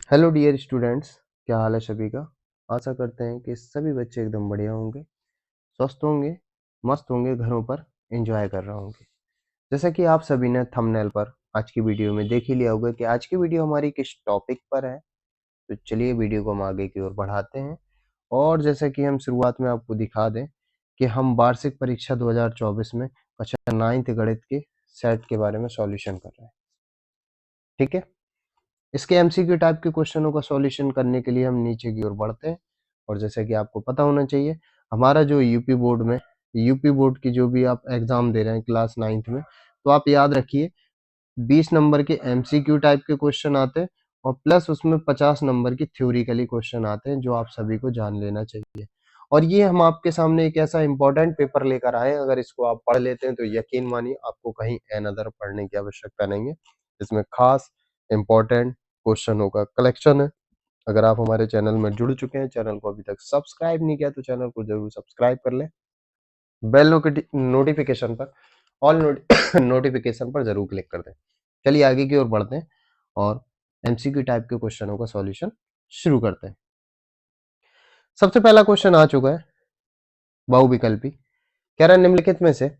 Hello dear students, क्या हाल है सभी का। आशा करते हैं कि सभी बच्चे एकदम बढ़िया होंगे, स्वस्थ होंगे, मस्त होंगे, घरों पर एंजॉय कर रहे होंगे। जैसा कि आप सभी ने थंबनेल पर आज की वीडियो में देख ही लिया होगा कि आज की वीडियो हमारी किस टॉपिक पर है। तो चलिए वीडियो को हम आगे की ओर बढ़ाते हैं। और जैसा कि हम शुरुआत में आपको दिखा दें कि हम वार्षिक परीक्षा 2024 में कक्षा 9th गणित के सेट के बारे में सॉल्यूशन कर रहे हैं। ठीक है, इसके एमसीक्यू टाइप के क्वेश्चनों का सॉल्यूशन करने के लिए हम नीचे की ओर बढ़ते हैं। और जैसे कि आपको पता होना चाहिए, हमारा जो यूपी बोर्ड की जो भी आप एग्जाम दे रहे हैं क्लास 9th में, तो आप याद रखिए 20 नंबर के एमसीक्यू टाइप के क्वेश्चन आते हैं और प्लस उसमें 50 नंबर की थ्योरिकली क्वेश्चन आते हैं जो आप सभी को जान लेना चाहिए। और ये हम आपके सामने एक ऐसा इंपॉर्टेंट पेपर लेकर आए हैं, अगर इसको आप पढ़ लेते हैं तो यकीन मानिए आपको कहीं अनदर पढ़ने की आवश्यकता नहीं है। इसमें खास इंपॉर्टेंट क्वेश्चनों का कलेक्शन है। अगर आप हमारे चैनल में जुड़ चुके हैं, चैनल को अभी तक सब्सक्राइब नहीं किया तो चैनल को जरूर सब्सक्राइब कर लें। बेल नोटिफिकेशन पर ऑल नोटिफिकेशन पर जरूर क्लिक कर दें। चलिए आगे की ओर बढ़ते हैं और एमसीक्यू टाइप के क्वेश्चनों का सॉल्यूशन शुरू करते हैं। सबसे पहला क्वेश्चन आ चुका है, बहुविकल्पी। कह रहा है निम्नलिखित में से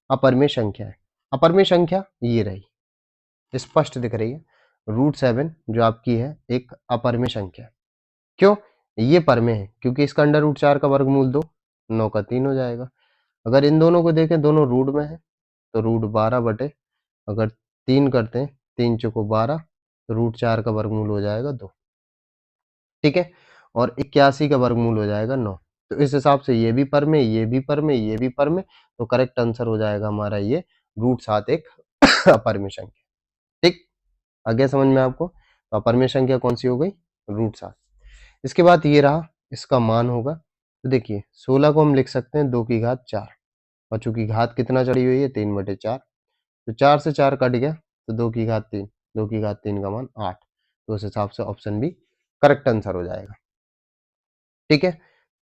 अपरिमेय संख्या है। अपरिमेय संख्या ये रही, स्पष्ट दिख रही है। √7 जो आपकी है एक अपरिमेय संख्या है। क्यों? ये परमेय है क्योंकि इसका अंडर रूट 4 का वर्गमूल 2, 9 का 3 हो जाएगा। अगर इन दोनों को देखें, दोनों रूट में है तो √12 बटे, अगर 3 करते हैं 3 चौको 12, तो √4 का वर्गमूल हो जाएगा 2। ठीक है, और 81 का वर्गमूल हो जाएगा 9। तो इस हिसाब से ये भी परमेय, ये भी परमेय, ये भी परमेय, तो करेक्ट आंसर हो जाएगा हमारा ये √7 एक अपरिमेय संख्या। ठीक, आगे समझ में आपको? तो अपरिमेय संख्या कौन सी हो गई? √7। इसके बाद ये रहा, इसका मान होगा। तो देखिए 16 को हम लिख सकते हैं 2 की घात 4, और चूंकि घात कितना चढ़ी हुई है 3/4, तो 4 से 4 कट गया तो 2 की घात 3, 2 की घात 3 का मान 8। तो उस हिसाब से ऑप्शन बी करेक्ट आंसर हो जाएगा। ठीक है,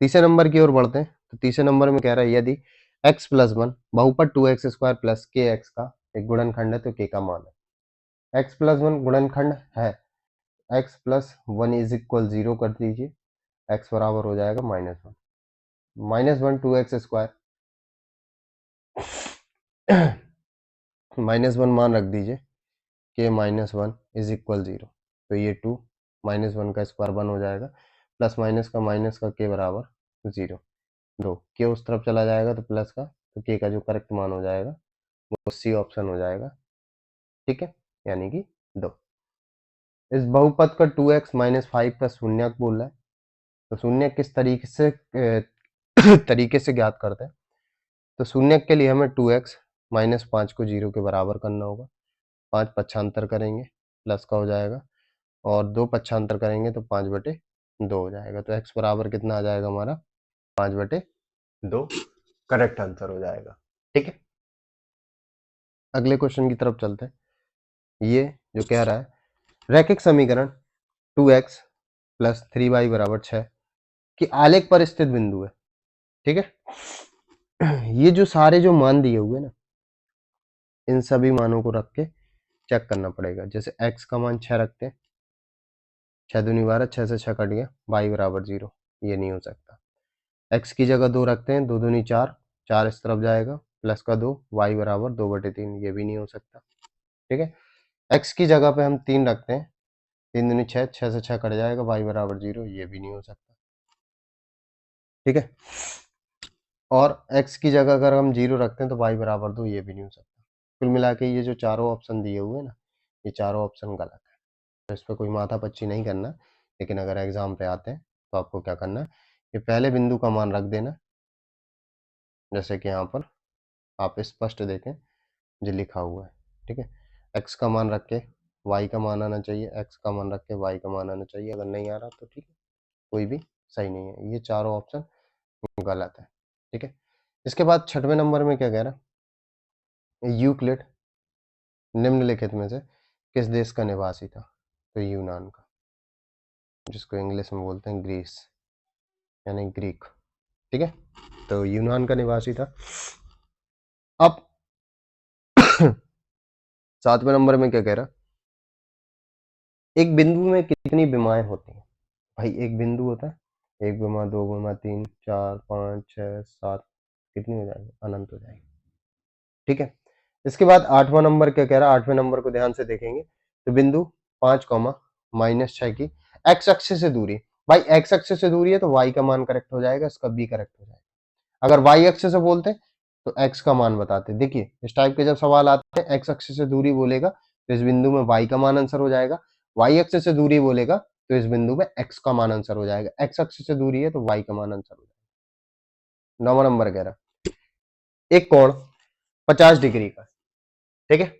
तीसरे नंबर की ओर बढ़ते हैं। तो तीसरे नंबर में कह रहा है यदि x+1 बहुपद 2x² प्लस kx का एक गुणनखंड है तो k का मान है। x+1 गुणनखंड है, x+1 इज इक्वल 0 कर दीजिए, x बराबर हो जाएगा -1, -1 2x², -1 मान रख दीजिए, k -1 इज इक्वल 0, तो ये 2 -1 का स्क्वायर 1 हो जाएगा, प्लस माइनस का k बराबर 0, 2 k उस तरफ चला जाएगा तो प्लस का, तो k का जो करेक्ट मान हो जाएगा वो सी ऑप्शन हो जाएगा। ठीक है, यानी कि 2। इस बहुपद का 2x - 5 का शून्यक बोल रहा है, तो शून्यक किस तरीके से ज्ञात करते हैं। तो शून्यक के लिए हमें 2x - 5 को 0 के बराबर करना होगा। 5 पक्षांतर करेंगे प्लस का हो जाएगा, और 2 पक्षांतर करेंगे तो 5/2 हो जाएगा। तो x बराबर कितना आ जाएगा हमारा? 5/2 करेक्ट आंसर हो जाएगा। ठीक है, अगले क्वेश्चन की तरफ चलते हैं। ये जो कह रहा है रैखिक समीकरण 2x + 3y = 6 कि आलेख पर स्थित बिंदु है। ठीक है, ये जो सारे जो मान दिए हुए ना, इन सभी मानों को रख के चेक करना पड़ेगा। जैसे x का मान 6 रखते हैं, 6 दूनी 12, 6 से 6 कट गया, y बराबर 0, ये नहीं हो सकता। x की जगह 2 रखते हैं, 2 दूनी 4, 4 इस तरफ जाएगा, प्लस का 2, y बराबर 2/3, ये भी नहीं हो सकता। ठीक है, x की जगह पे हम 3 रखते हैं, 3 दूनी 6, 6 से 6 कट जाएगा, y बराबर 0, ये भी नहीं हो सकता। ठीक है, और x की जगह अगर हम 0 रखते हैं तो y बराबर 2, ये भी नहीं हो सकता। कुल मिला के ये जो चारों ऑप्शन दिए हुए ना, ये चारों ऑप्शन गलत है। तो इस पर कोई माथापच्ची नहीं करना, लेकिन अगर एग्जाम पे आते हैं तो आपको क्या करना है, ये पहले बिंदु का मान रख देना। जैसे कि यहाँ पर आप स्पष्ट देखें जो लिखा हुआ है। ठीक है, x का मान रख के y का मान आना चाहिए, x का मान रख के y का मान आना चाहिए। अगर नहीं आ रहा तो ठीक है, कोई भी सही नहीं है, ये चारों ऑप्शन गलत है। ठीक है, इसके बाद 6वें नंबर में क्या कह रहा है, यूक्लिड निम्नलिखित में से किस देश का निवासी था? तो यूनान का, जिसको इंग्लिश में बोलते हैं ग्रीस, यानी ग्रीक। ठीक है, तो यूनान का निवासी था। अब 7वें नंबर में क्या कह रहा, एक बिंदु में कितनी विमाएं होती हैं? भाई एक बिंदु होता है, एक विमा, दो विमा, तीन, चार, पाँच, छः, सात, कितनी हो जाएगी? अनंत हो जाएगी। ठीक है। इसके बाद 8वां नंबर क्या कह रहा है? 8वें नंबर को ध्यान से देखेंगे तो बिंदु 5 कॉमा -6 की एक्स अक्ष से दूरी। भाई एक्स अक्ष से दूरी है तो वाई का मान करेक्ट हो जाएगा, इसका बी करेक्ट हो जाएगा। अगर वाई अक्ष से बोलते तो एक्स का मान बताते। देखिए इस टाइप के जब सवाल आते हैं, एक्स अक्ष से दूरी बोलेगा तो इस बिंदु में वाई का मान आंसर हो जाएगा, वाई अक्ष से दूरी बोलेगा तो इस बिंदु में एक्स का मान आंसर हो जाएगा। एक्स अक्ष से दूरी है तो वाई का मान आंसर हो जाएगा। 9वां नंबर कह रहा एक कोण 50 डिग्री का, ठीक है,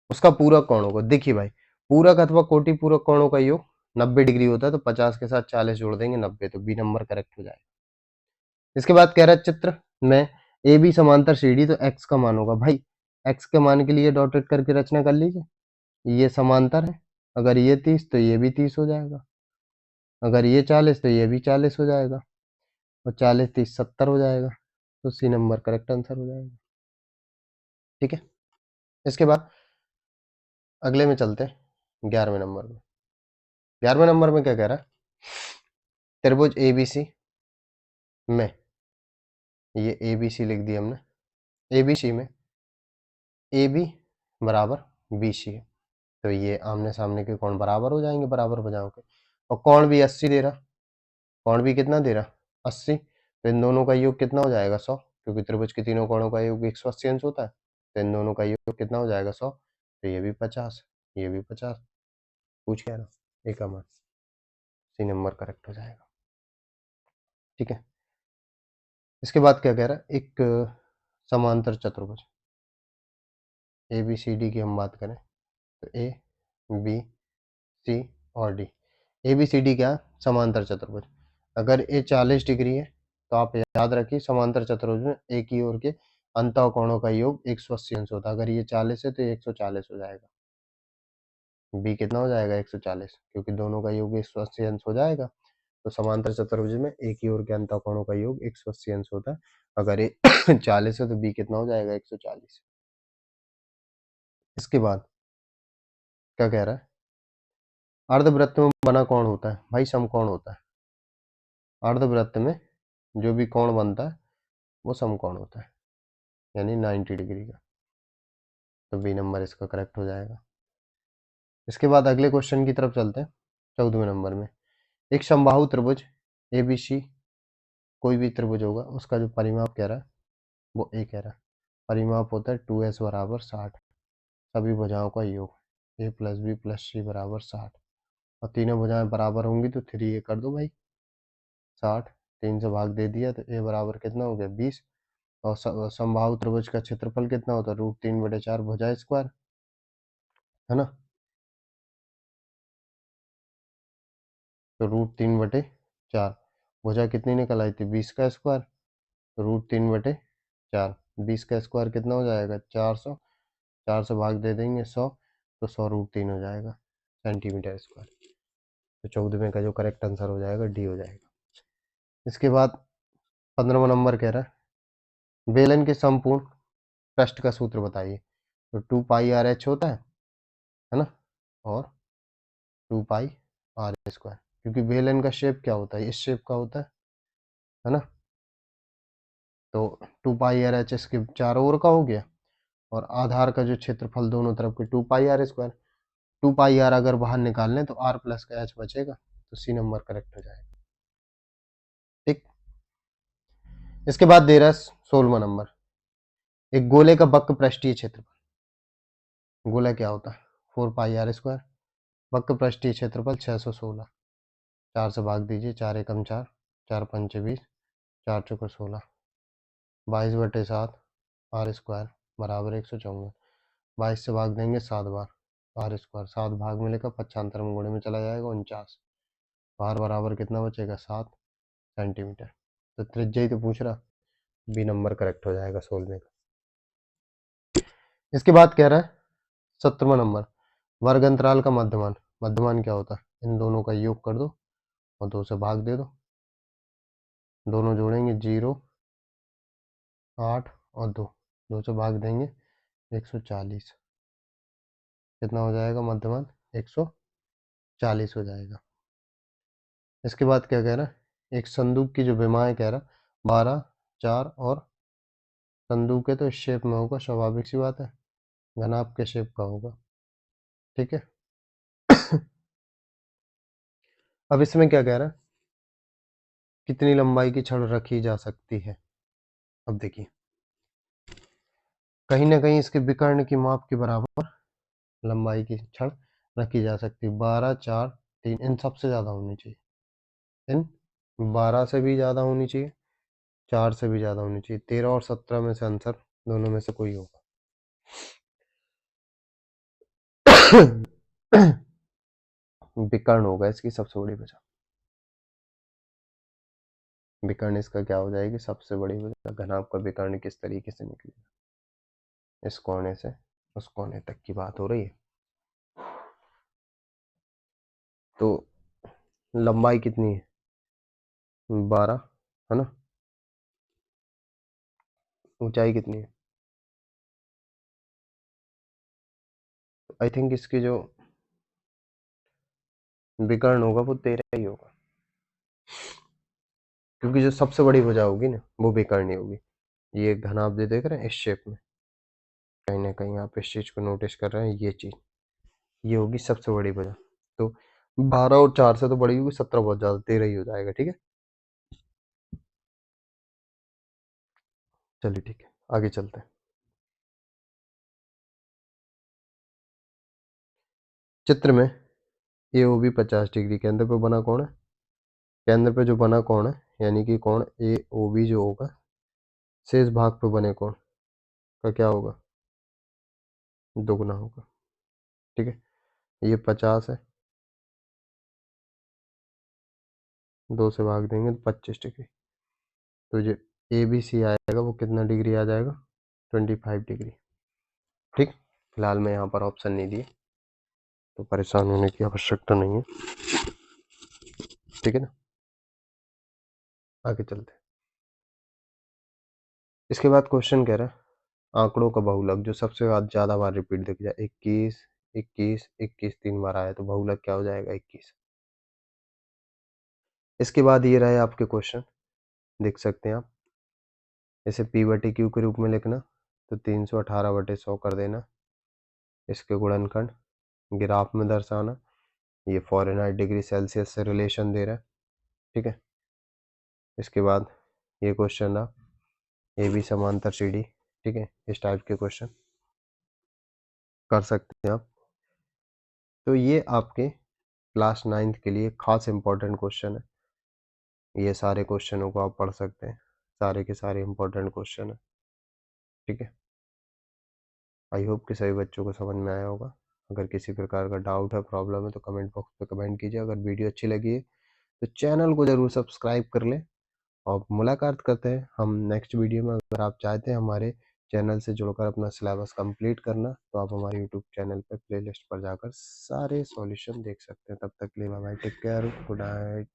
उसका पूरक कोण होगा। देखिए भाई पूरक अथवा कोटि पूरक कोणों का योग 90 डिग्री होता है, तो 50 के साथ 40 जोड़ देंगे 90, तो बी नंबर करेक्ट हो जाएगा। इसके बाद कह रहा है चित्र में ए बी समांतर सीडी, तो एक्स का मान होगा। भाई एक्स के मान के लिए डॉटेड करके रचना कर लीजिए। ये समांतर है, अगर ये 30 तो ये भी 30 हो जाएगा, अगर ये 40 तो ये भी 40 हो जाएगा, और 40 30 70 हो जाएगा, तो सी नंबर करेक्ट आंसर हो जाएगा। ठीक है। इसके बाद अगले में चलते हैं 11वें नंबर में। 11वें नंबर में क्या कह रहा है? त्रिभुज एबीसी में, ये एबीसी लिख दिया हमने, एबीसी में ए बी बराबर बी सी है, तो ये आमने सामने के कोण बराबर हो जाएंगे, बराबर बजाओ के, और कोण भी 80 दे रहा, कोण भी कितना दे रहा? 80, तो इन दोनों का योग कितना हो जाएगा? 100, क्योंकि त्रिभुज के तीनों कोणों का योग 180 अंश होता है, तो इन दोनों का योग कितना हो जाएगा? 100, तो ये भी 50, ये भी 50, पूछ क्या रहा? एक मान, सी नंबर करेक्ट हो जाएगा। ठीक है। इसके बाद क्या कह रहा है? एक समांतर चतुर्भुज ए बी सी डी की हम बात करें तो ए बी सी और D, A B C D क्या? समांतर चतुर्भुज। अगर ए 40 डिग्री है तो आप याद रखिए समांतर चतुर्भुज में एक ही ओर के अंतः कोणों का योग 180 अंश होता है। अगर ये 40 है तो ये 140 हो जाएगा, बी कितना हो जाएगा? 140, क्योंकि दोनों का योग 180 अंश हो जाएगा। तो समांतर चतुर्भुज में एक ही ओर के अंतः कोणों का योग 180 अंश होता है। अगर ये 40 है तो बी कितना हो जाएगा? 140। इसके बाद क्या कह रहा है? अर्धवृत्त में बना कौन होता है? भाई समकोण होता है। अर्धवृत्त में जो भी कोण बनता है वो समकोण होता है, यानी 90 डिग्री का, तो बी नंबर इसका करेक्ट हो जाएगा। इसके बाद अगले क्वेश्चन की तरफ चलते हैं। 14वें नंबर में एक समबाहु त्रिभुज ए बी सी, कोई भी त्रिभुज होगा, उसका जो परिमाप कह रहा है वो ए कह रहा है। परिमाप होता है 2s बराबर 60, सभी भुजाओं का योग ए प्लस बी प्लस सी बराबर 60, और तीनों भुजाएं बराबर होंगी तो 3a कर दो भाई। 60 3 से भाग दे दिया तो a बराबर कितना हो गया? 20, और समबाहु त्रिभुज का क्षेत्रफल कितना होता है? √3/4 भुजा स्क्वायर, है ना, तो √3/4, भुजा कितनी निकल आई थी? 20 का स्क्वायर, तो √3/4, 20 का स्क्वायर कितना हो जाएगा? 400, 4 से भाग दे देंगे 100, तो 100√3 हो जाएगा सेंटीमीटर स्क्वायर, तो 14वें का जो करेक्ट आंसर हो जाएगा डी हो जाएगा। इसके बाद 15वां नंबर कह रहा है बेलन के संपूर्ण पृष्ठ का सूत्र बताइए, तो 2πr/h होता है ना, और 2πr², क्योंकि बेलन का शेप क्या होता है? इस शेप का होता है ना, तो 2πr/h इसके चारों ओर का हो गया, और आधार का जो क्षेत्रफल दोनों तरफ के 2πr², 2πr अगर बाहर निकाल लें तो r प्लस का h बचेगा, तो सी नंबर करेक्ट हो जाएगा। ठीक। इसके बाद दे रहा है 16वां नंबर, एक गोले का वक्र पृष्ठीय क्षेत्रफल, गोला क्या होता है? 4πr², वक्र पृष्ठीय क्षेत्रफल 616, 4 से भाग दीजिए, 4 एकम 4, 4 पंचे 20, 4 चौको 16, 22/7 r² बराबर 154, 22 से भाग देंगे 7 बार, r², 7 भाग मिलेगा 95 में गुणे में चला जाएगा 49, r बराबर कितना बचेगा? 7 सेंटीमीटर, तो त्रिज्या ही तो पूछ रहा, बी नंबर करेक्ट हो जाएगा 16वें का। इसके बाद कह रहा है 17वां नंबर, वर्ग अंतराल का मध्यमान, मध्यमान क्या होता है? इन दोनों का योग कर दो और 2 से भाग दे दो, दोनों जोड़ेंगे 0 8 और 2, 2 से भाग देंगे 140, कितना हो जाएगा मध्यमान? 140। 40 हो जाएगा। इसके बाद क्या कह रहा है, एक संदूक की जो विमाएं कह रहा 12, 4 और संदूक है तो इस शेप में होगा, स्वाभाविक सी बात है, घनाभ के शेप का होगा। ठीक है। अब इसमें क्या कह रहा है, कितनी लंबाई की छड़ रखी जा सकती है। अब देखिए, कहीं ना कहीं इसके विकर्ण की माप के बराबर लंबाई की छड़ रखी जा सकती है। 12, 4, 3 इन सबसे ज़्यादा होनी चाहिए। इन 12 से भी ज़्यादा होनी चाहिए, 4 से भी ज़्यादा होनी चाहिए। 13 और 17 में से आंसर दोनों में से कोई होगा। विकर्ण होगा इसकी सबसे बड़ी वजह। विकर्ण इसका क्या हो जाएगी, सबसे बड़ी वजह। घनाभ का विकर्ण किस तरीके से निकलेगा, इस कोने से उस कोने तक की बात हो रही है। तो लंबाई कितनी है, 12 है ना। ऊंचाई कितनी है, आई थिंक इसकी जो विकर्ण होगा वो 13 ही होगा, क्योंकि जो सबसे बड़ी भुजा होगी ना वो विकर्ण ही होगी। ये घनाभ जो देख रहे हैं इस शेप में, कहीं ना कहीं आप इस चीज को नोटिस कर रहे हैं, ये चीज ये होगी सबसे बड़ी भुजा। तो 12 और 4 से तो बड़ी होगी, 17 बहुत ज्यादा, 13 ही हो जाएगा। ठीक है, चलिए ठीक है, आगे चलते हैं। चित्र में ए ओ बी 50 डिग्री केंद्र पे बना कौन है, केंद्र पे जो बना कौन है, यानी कि कौन ए ओ बी जो होगा, शेष भाग पे बने कौन का क्या होगा, दोगुना होगा। ठीक है, ये 50 है, 2 से भाग देंगे तो 25 डिग्री। तो जो ए बी सी आएगा वो कितना डिग्री आ जाएगा, 25 डिग्री। ठीक, फिलहाल मैं यहाँ पर ऑप्शन नहीं दिए, तो परेशान होने की आवश्यकता नहीं है। ठीक है ना, आगे चलते हैं। इसके बाद क्वेश्चन कह रहा है, आंकड़ों का बहुलक जो सबसे ज्यादा बार रिपीट दिख जाए, 21, 21, 21 3 बार आया तो बहुलक क्या हो जाएगा, 21। इसके बाद ये रहे आपके क्वेश्चन, देख सकते हैं आप। इसे P बटे Q के रूप में लिखना, तो 318/100 कर देना। इसके गुणनखंड ग्राफ में दर्शाना, ये फ़ारेनहाइट डिग्री सेल्सियस से रिलेशन दे रहा है। ठीक है, इसके बाद ये क्वेश्चन रहा, ए बी समांतर सी डी। ठीक है, इस टाइप के क्वेश्चन कर सकते हैं आप। तो ये आपके क्लास 9th के लिए खास इंपॉर्टेंट क्वेश्चन है। ये सारे क्वेश्चनों को आप पढ़ सकते हैं, सारे के सारे इंपॉर्टेंट क्वेश्चन है। ठीक है, आई होप कि सभी बच्चों को समझ में आया होगा। अगर किसी प्रकार का डाउट है, प्रॉब्लम है, तो कमेंट बॉक्स पे कमेंट कीजिए। अगर वीडियो अच्छी लगी है तो चैनल को ज़रूर सब्सक्राइब कर लें, और मुलाकात करते हैं हम नेक्स्ट वीडियो में। अगर आप चाहते हैं हमारे चैनल से जुड़कर अपना सिलेबस कंप्लीट करना, तो आप हमारे यूट्यूब चैनल पर प्लेलिस्ट पर जाकर सारे सॉल्यूशन देख सकते हैं। तब तक के लिए bye bye, take care, good night.